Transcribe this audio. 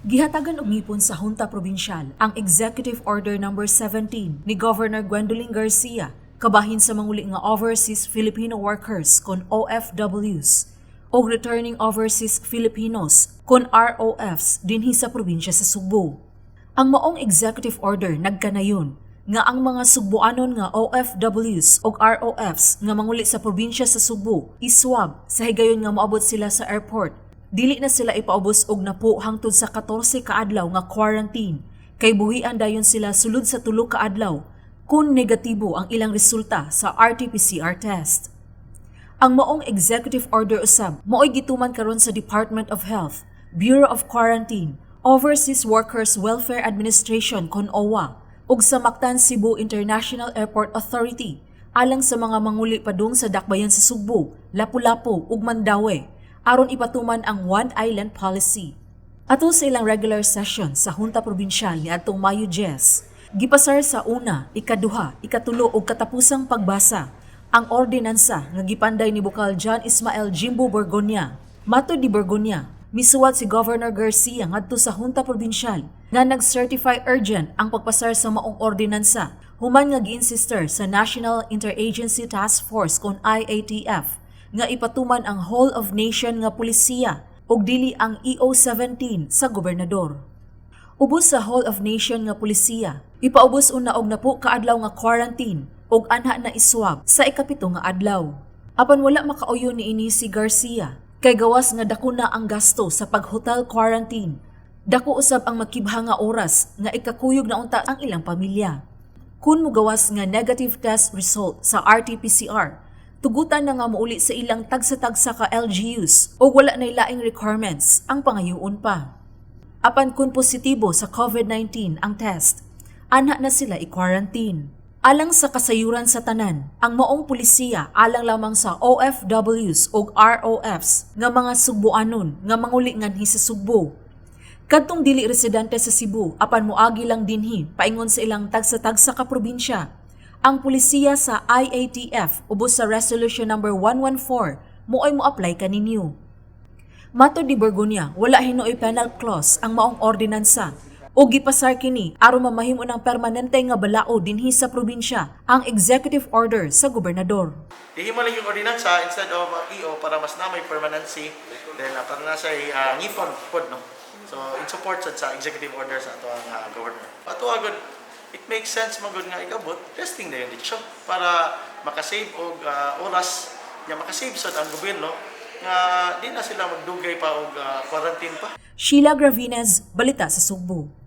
Gihatagan og ngipon sa Hunta Probinsyal ang Executive Order No. 17 ni Governor Gwendolyn Garcia kabahin sa manguli nga overseas Filipino workers kon OFWs o returning overseas Filipinos kon ROFs dinhi sa probinsya sa Sugbo. Ang maong executive order nagkanayon nga ang mga Sugboanon nga OFWs o ROFs nga manguli sa probinsya sa Sugbo iswab sa higayon nga moabot sila sa airport. Dili na sila ipaubos og napo hangtod sa 14 ka adlaw nga quarantine kay buhian dayon sila sulod sa 3 ka adlaw kung negatibo ang ilang resulta sa RT-PCR test. Ang maong executive order usab maoy gituman karon sa Department of Health, Bureau of Quarantine, Overseas Workers Welfare Administration kon OWA ug sa Mactan Cebu International Airport Authority alang sa mga manguli padung sa dakbayan sa Sugbo, Lapu-Lapu ug Mandaue aron ipatuman ang One Island Policy. Ato sa ilang regular session sa Hunta Probinsyal niadtong Mayo 10, gipasar sa una, ikaduha, ikatulo ug katapusang pagbasa ang ordinansa nga gipanday ni Bukal John Ismael Jimbo Borgonia. Matod ni Borgonia, misuwat si Governor Garcia ngadto sa Hunta Probinsyal nga nag-certify urgent ang pagpasar sa maong ordinansa human nga gi-insister sa National Interagency Task Force kon IATF nga ipatuman ang whole of nation nga pulisiya ug dili ang EO17 sa gobernador. Ubos sa whole of nation nga pulisiya, ipaubos una og napo ka adlaw nga quarantine ug anha na iswab sa ikapito nga adlaw. Apan wala makauyo niini si Garcia kay gawas nga dako na ang gasto sa pag-hotel quarantine. Dako usab ang makibha nga oras nga ikakuyog na unta ang ilang pamilya. Kun mogawas nga negative test result sa RT-PCR, tugutan na nga muuli sa ilang tagsa-tagsa ka LGUs o wala na laing requirements ang pangayuon pa. Apan kung positibo sa COVID-19 ang test, anha na sila i-quarantine. Alang sa kasayuran sa tanan, ang maong pulisiya alang lamang sa OFWs o ROFs nga mga Sugboanon nga manguli nganhi sa Sugbo. Kadtong dili residente sa Cebu apan moagi lang dinhi paingon sa ilang tagsa-tagsa ka probinsya. Ang pulisiya sa IATF ubos sa Resolution No. 114 moay mo-apply kaninyo. Matod ni Borgonia, wala hinoy penal clause ang maong ordinansa o gipasar kini aron mamahimo ng permanente nga balao dinhi sa probinsya ang executive order sa gobernador. Ihimo lang yung ordinansa instead of EO para mas na may permanency then para na sa ngipon pod no. So in support sa executive order sa ato ang governor. Ato agad it makes sense magud nga igabot testing dayon dito para makasave og oras nga makasave sad ang gobyerno nga di na sila magdugay pa og quarantine pa. Sheila Gravinez, Balita sa Sugbo.